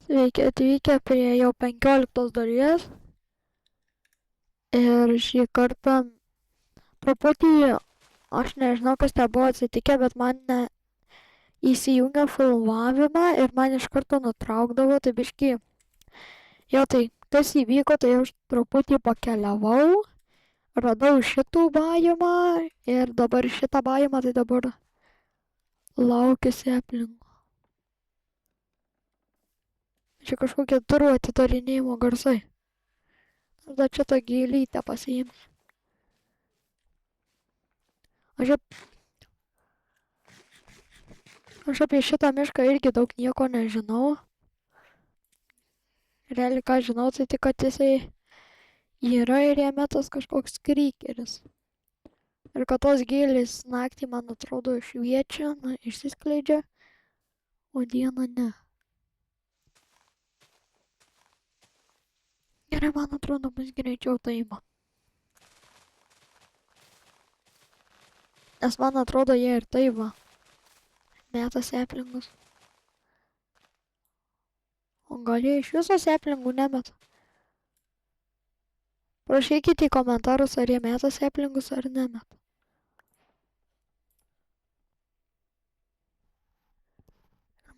Sveiki atvykę prie jau 15 dalies. Ir šį kartą truputį, aš nežinau, kas ten buvo atsitikę, bet man įsijungia filmavimą ir man iš karto nutraukdavo, tai biškį. Jo, tai kas įvyko, tai aš truputį pakeliavau, radau šitų bajimą ir dabar šitą bajimą, tai dabar laukiuosi aplink. Čia kažkokie durų atidarinėjimo garsai. Tada čia tą gėlytę pasiimsiu. Aš apie šitą mišką irgi daug nieko nežinau. Realiai ką žinau, tai tik, kad jisai yra ir jame tas kažkoks krykeris. Ir kad tos gėlės naktį, man atrodo, šviečia, išsiskleidžia, o dieną ne. Gerai, man atrodo, bus greičiau taima. Nes man atrodo, jie ir taima. Meta seplingus. O gal jie iš viso seplingų nemeta? Prašykite į komentarus, ar jie meta seplingus ar nemeta.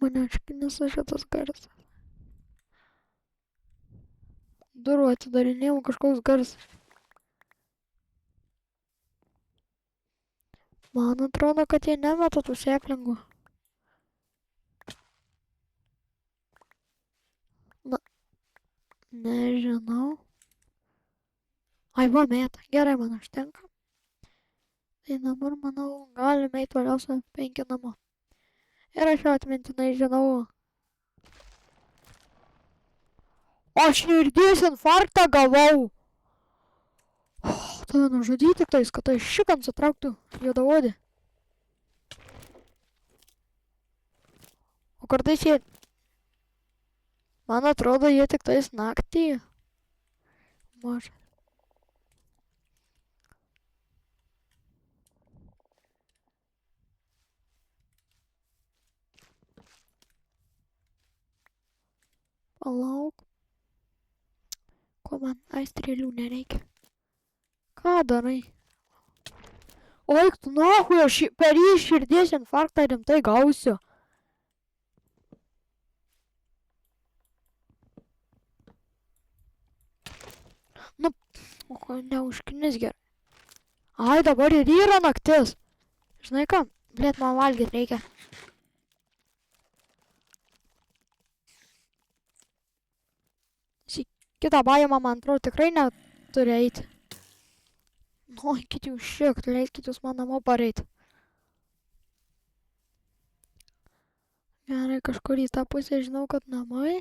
Mane iškinisa šitas garsas. Durų atidarinėjau kažkoks garsas. Man atrodo, kad jie nemeta tų seplingų. Na, nežinau. Ai, va, meta. Gerai, man užtenka. Tai dabar, manau, galime eiti toliau su 5 namo. Ir aš jau atmintinai žinau. Aš širdies infarktą gavau. Tave nužudyti tiktais, kad tai šikan sutrauktų juodaodį. O kartais jie... Man atrodo, jie tiktais naktį. Mažai. Palauk. Ko man? Ai, strėlių nereikia. Ką darai? O eik tu nahui, aš per jį širdies infarktą rimtai gausiu. Nu, neužknis gerai. Ai, dabar ir yra naktis. Žinai ką? Blėt, man valgyt reikia. Kitą bajamą, man atrodo, tikrai neturi eiti. Nu, eikit jūs šiek, leiskit jūs man namo pareiti. Gerai, kažkur į tą pusę žinau, kad namai.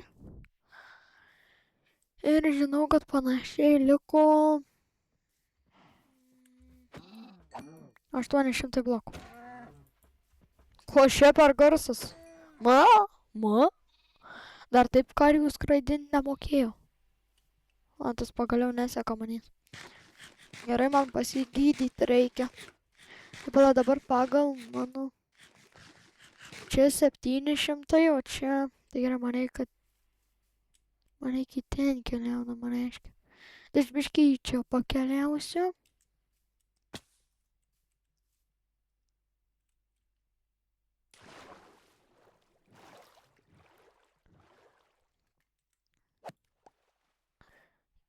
Ir žinau, kad panašiai liko 800 blokų. Ko šia per garsas? Ma? Dar taip karių skraidinti nemokėjau. O tas pagaliau neseka manys. Gerai, man pasigydyti reikia. Taip pat dabar pagal mano... Čia 700, o čia... Tai gerai, man reikia, kad... Man reikia ten keliauna, man reiškia. Tai aš biškai čia pakeliausiu.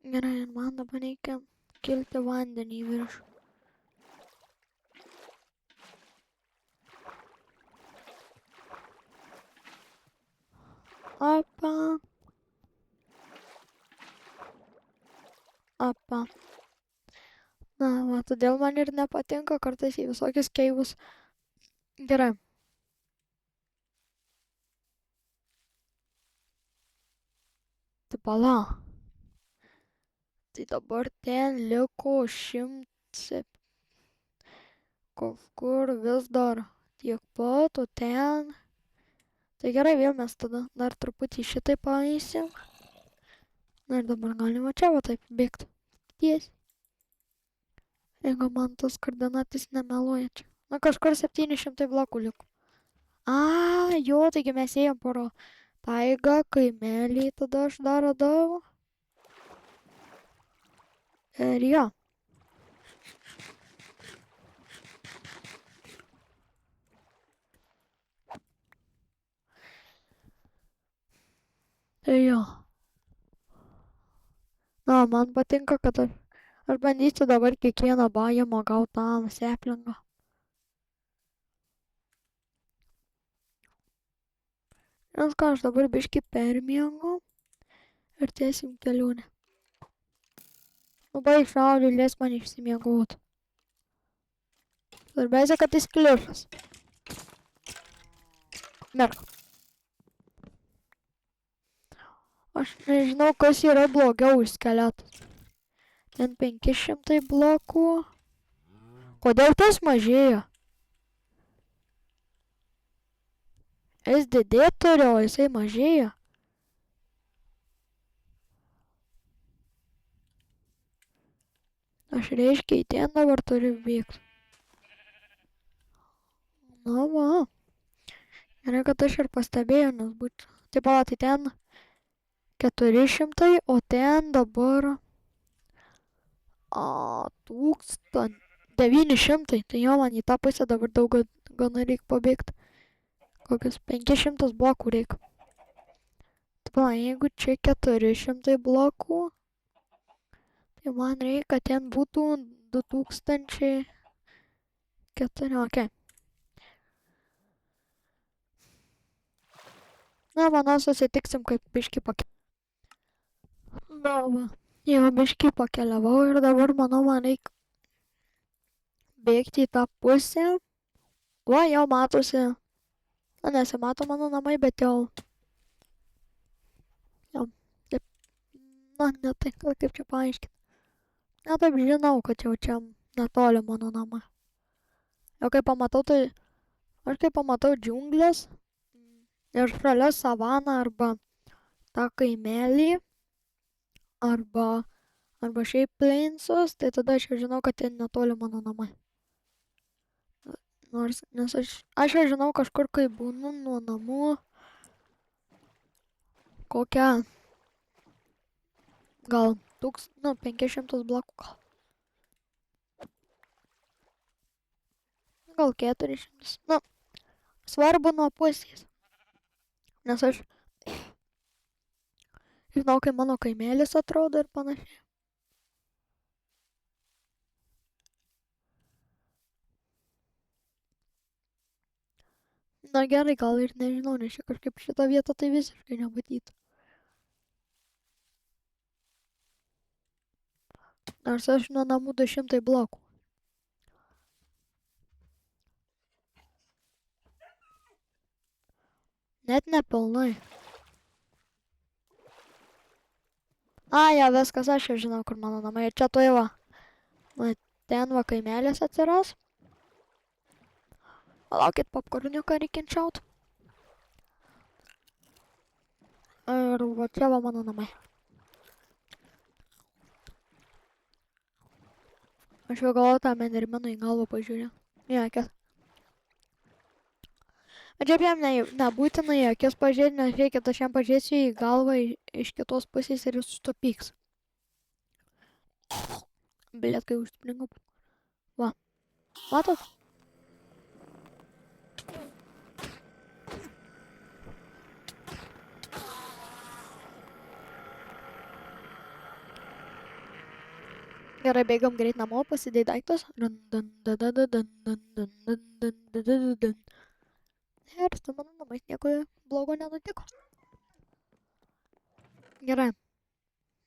Gerai, ir man dabar reikia kilti vandenį į viršų. Apa. Na, va, todėl man ir nepatinka kartais į visokius keivus. Gerai. Tai pala. Tai dabar ten liko 100. Kažkur vis dar tiek pat, o ten... Tai gerai, vėl mes tada dar truputį šitai paeisim. Na ir dabar galima čia va taip bėgti. Tiesiai. Jeigu man tas koordinatis nemeluoja čia. Na kažkur 700 blokų liko. A, jo, taigi mes ėjom Taiga, kaimelį tada aš dar radau. Ir jo. Tai jo. Na, man patinka, kad aš bandysiu dabar kiekvieną bajamą gauti tam seplingą. Nes ką, aš dabar biškį permiegu ir tęsim kelionę. Labai šaudžiu, leis man išsimiegot. Svarbiausia, kad jis klišas. Merk. Aš nežinau, kas yra blogiau už skeletus. Ten 500 blokų. Kodėl tas mažėja? SDD turiu, o jisai mažėja. Aš reiškia į ten dabar turiu bėgti. Na va. Gerai, kad aš ir pastebėjau, nes būtų. Tai pala, tai ten 400, o ten dabar 900. Tai jo, man į tą pusę dabar daug gana reikia pabėgti. Kokius 500 blokų reikia. Tai pala, jeigu čia 400 blokų, tai man reikia, kad ten būtų 2004. Okay. Na, manau, susitiksim, kaip biškį Na, va. Jau biškį pakeliavau ir dabar, manau, man reikia bėgti į tą pusę. Va, jau matosi. Na, nesimato mano namai, bet jau. Taip. Na, ne tai, kaip čia paaiškinti. Na, taip žinau, kad jau čia netoli mano namai. Jau kai pamatau, tai. Aš kai pamatau džiunglės. Ir šalia savaną arba tą kaimelį. Arba šiaip plainsus, tai tada aš jau žinau, kad ten netoli mano namai. Nes aš jau žinau kažkur, kai būnu nuo namų. Kokią. Gal 500 blokų gal. Gal 400. Na, svarbu nuo pusės. Nes aš žinau, kai mano kaimelis atrodo ir panašiai. Na gerai, gal ir nežinau, nes čia kažkaip šitą vietą tai visiškai nematytų. Nors aš nuo namų 200 blokų. Net nepilnai. Ja, viskas, aš jau žinau, kur mano namai. Ir čia tuoj va. Ten va kaimelis atsiras. Palaukit, popkorniuką reikia čiaut. Ir va čia va mano namai. Aš jau galvoju tą mendermenų į galvą pažiūrėjau. Į akis. Bet šiaip jam nebūtina į akis pažiūrėti, nes reikia, aš jam pažiūrėsiu į galvą iš kitos pusės ir jis sutopyks. Blet, kai užspringau. Va. Matot? Gerai, bėgam greit namo, pasidėjai daiktus. Ir su mano namais nieko blogo nenutiko. Gerai.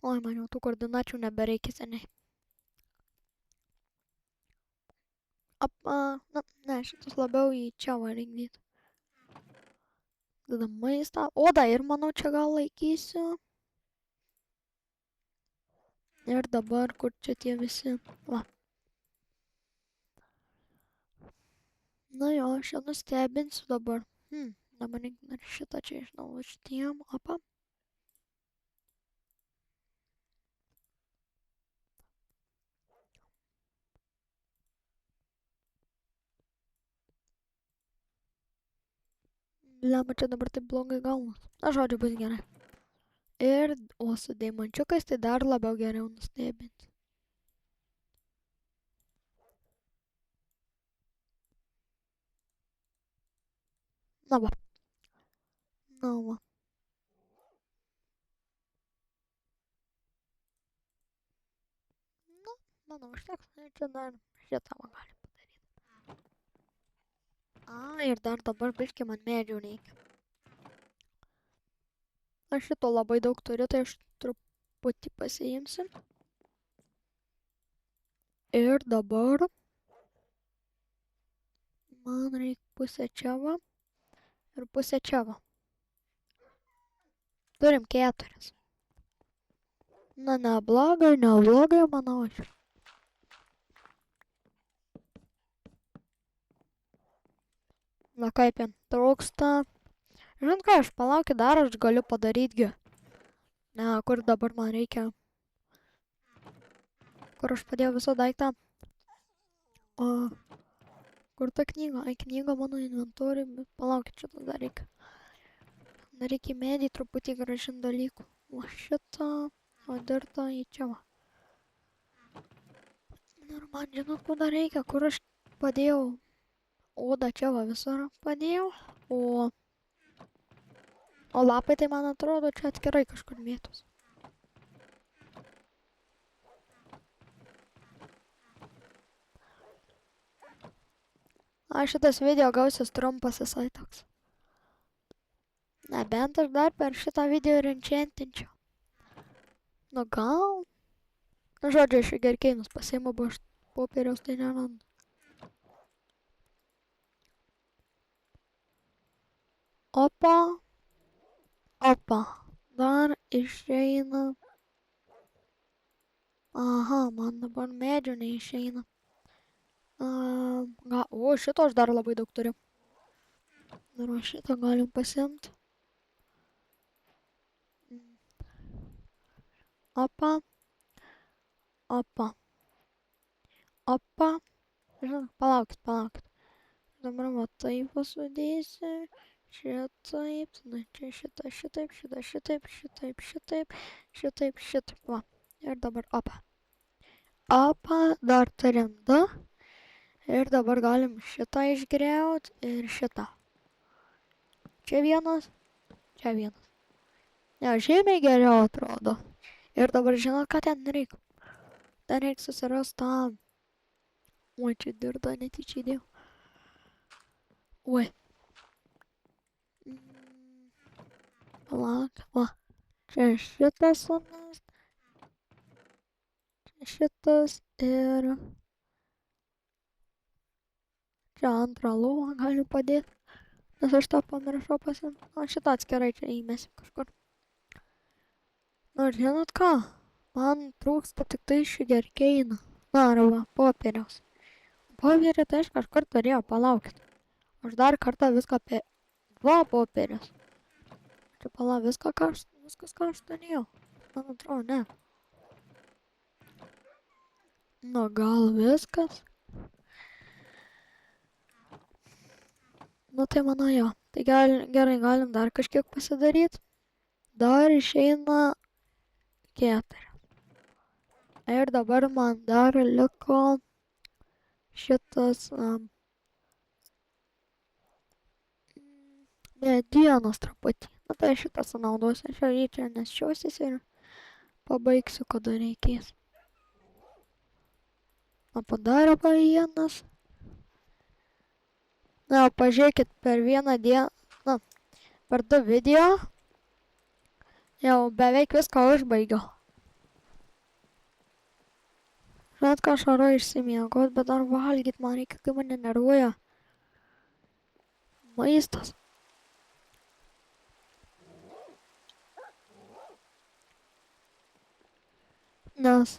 Oi, man jau tų koordinačių nebereikia seniai. Ne, šitas labiau į čia varykdyti. Tada maistą. Odą ir manau čia gal laikysiu. Ir dabar, kur čia tie visi. Va. Na jo, aš jau nustebinsiu dabar. Dabar ir šitą čia išnaudoju šitiem. Opa. Lemba, čia dabar taip blogai gaunas. Na, žodžiu, bus gerai. Ir, o su deimančiukais tai dar labiau geriau nustebinti. Na va. Na va. Nu, manau, užteks. Ir čia dar šitą va gali padaryti. Ir dar dabar biškį man medžių reikia. Aš šito labai daug turiu, tai aš truputį pasiimsiu. Ir dabar man reikia pusę čia va ir pusę čia va. Turim 4. Na, neblogai, manau aš. Na kaip jam trūksta. Žinot ką, aš palaukit dar, aš galiu padarytgi. Ne, kur dabar man reikia. Kur aš padėjau visą daiktą. O, kur ta knyga? Ai, knyga mano inventoriui, bet palaukit, šitą dar reikia. Dar reikia medį truputį gražinti dalykų. O šitą, o dirtą į čia va. Ir man žinot, ko dar reikia, kur aš padėjau. Odą čia va visur padėjau. O lapai tai man atrodo čia atskirai kažkur mėtos. Šitas video gausis trumpas visai toks. Nebent aš dar per šitą video ir enchantinčiau. Nu gal. Nu žodžiu, iš gerkeinus pasiimu, bo aš popieriaus tai nerandu. Opa. Dar išeina. Aha, man dabar medžių neišeina. O, šito aš dar labai daug turiu. Dar šitą galim pasiimti. Opa. Žinot, palaukit. Dabar va taip sudėsiu. Šitaip, tada čia šitaip, va. Ir dabar opa. Dar turim 2. Ir dabar galim šitą išgriauti ir šitą. Čia vienas. Ne, žymiai geriau atrodo. Ir dabar žinot, ką ten reikia. Ten reikia susirasti tą. Oi, čia dirda netyčia įdėjau. Oi. Palauk, va. Čia šitas sunas. Čia šitas ir... Čia antrą lovą galiu padėti. Nes aš tą pamiršau pasiimti. O šitą atskirai čia įmesiu kažkur. Nors žinot ką? Man trūksta tik tai sugarcane'o. Na, arba popieriaus. Popierį tai aš kažkur turėjau, palaukit. Aš dar kartą viską apie 2 popierius. Čia viskas ką aš turėjau. Man atrodo, ne. Nu, gal viskas? Nu, tai manau jo. Tai gerai, galim dar kažkiek pasidaryti. Dar išeina 4. Ir dabar man dar liko šitas medienos truputį. Na tai šitą sunaudosiu. Aš jį čia nešiosiu ir pabaigsiu, kada reikės. O padarė vienas. Na, pažiūrėkit, per vieną dieną, na, per 2 video jau beveik viską užbaigiau. Žinot, ką aš varu išsimiegot, bet dar valgyt man reikia, kai mane nervuoja maistas. Nes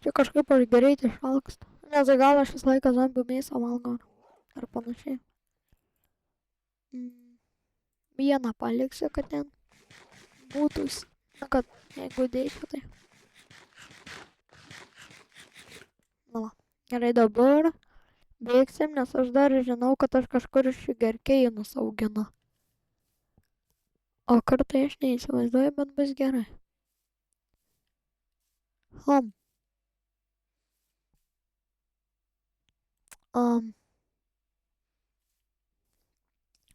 čia kažkaip aš greit išalkstu. Nes gal aš visą laiką zombių mėsą valgau. Ar panašiai. Vieną paliksiu, kad ten būtų, kad jeigu dėčiau, tai. Na va, gerai dabar Bėgsim, nes aš dar žinau, kad aš kažkur šigerkeinus auginu. O kartai aš neįsivaizduoju, bet bus gerai.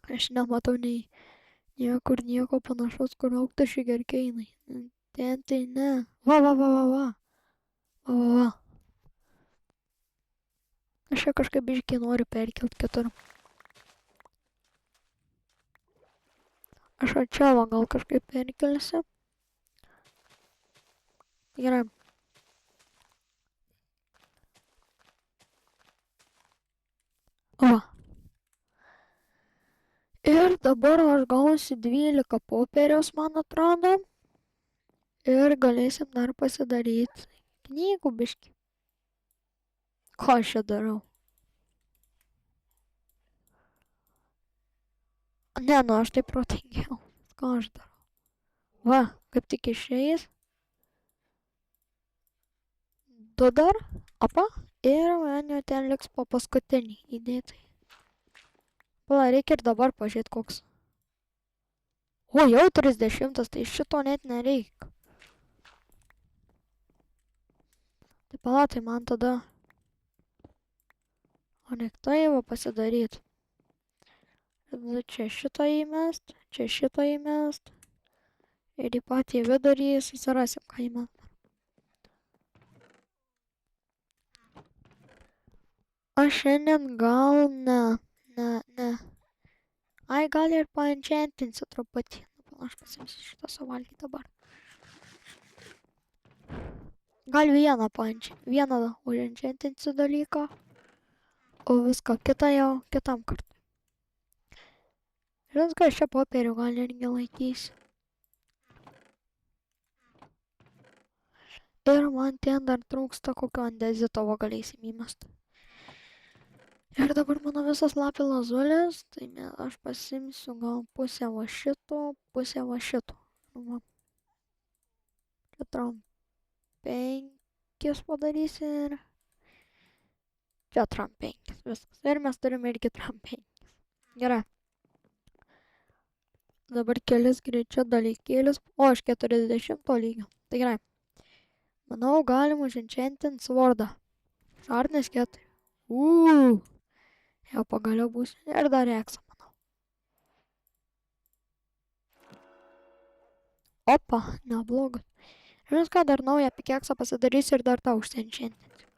Aš nematau niekur nieko panašaus, kur augtų šigerkeinai. Ten tai ne. Va, va, va, va, va. Va, va, va. Aš čia kažkaip biškį noriu perkelt kitur. Aš čia va gal kažkaip perkelsiu. Gerai. Va. Ir dabar aš gausiu 12 popieriaus, man atrodo. Ir galėsim dar pasidaryti knygų biškį. Ką aš čia darau? Ne, nu aš taip protingiau. Ką aš darau? Va, kaip tik išeis. 2 dar. Apa. Ir man jau ten liks po paskutinį įdėtai. Pala, reikia ir dabar pažiūrėti koks. O, jau 30, tai šito net nereik. Tai pala, tai man tada... O nek tai va pasidaryt. Čia šitą įmest, čia šitą įmest. Ir į patį vidurį susirasim, ką įmest. Aš šiandien gal ne. Ai, gal ir paenchantinsiu truputį. Aš pasimsiu šitą suvalgyti dabar. Gal vieną uženchantinsiu dalyką. O viską kitą jau kitam kartui. Žinot, ką aš čia popierių gal irgi laikysiu. Ir man ten dar trūksta kokio andezito, va galėsim įmesti. Ir dabar mano visas lapė lazulės, tai aš pasimsiu gal pusę va šito, pusę va šito. Va. Čia tram 5 padarysi ir... Čia tram 5, viskas. Ir mes turime irgi tram 5. Gerai. Dabar kelis greičio dalykėlius. O, aš 40 lygio. Tai gerai. Manau, galim uženchantinti svordą. Šarnės 4. Jau pagaliau bus. Ir dar eksą, manau. Opa, neblogas. Žinot ką, dar naują pikeksą pasidarysiu ir dar tą uženchantinsiu.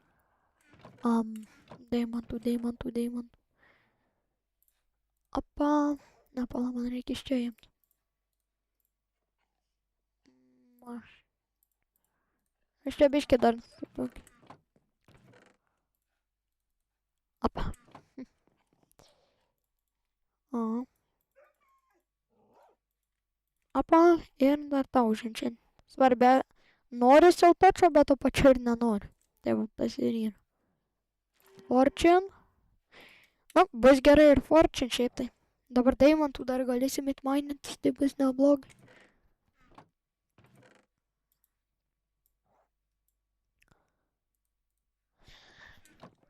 Deimantų. Opa. Nepala, man reikia iš čia imti. Aš čia biškį dar tokį. Apa. Apa, ir dar tą uženchantinsiu. Svarbia, noriu silpečio, bet to pačiu ir nenoriu. Tai va, tas ir yra. Fortune. Nu, bus gerai ir Fortune šiaip tai. Dabar deimantų dar galėsim įtmainintis, tai bus neblogai.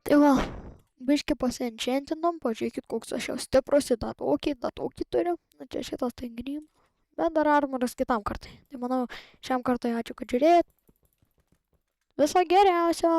Tai va, biškį pasienchantinom, pažiūrėkit, koks aš jau stiprus, tą tokį turiu. Nu, čia šitas tai grym. Bet dar armoras kitam kartai. Tai manau, šiam kartui ačiū, kad žiūrėjot. Viso geriausio.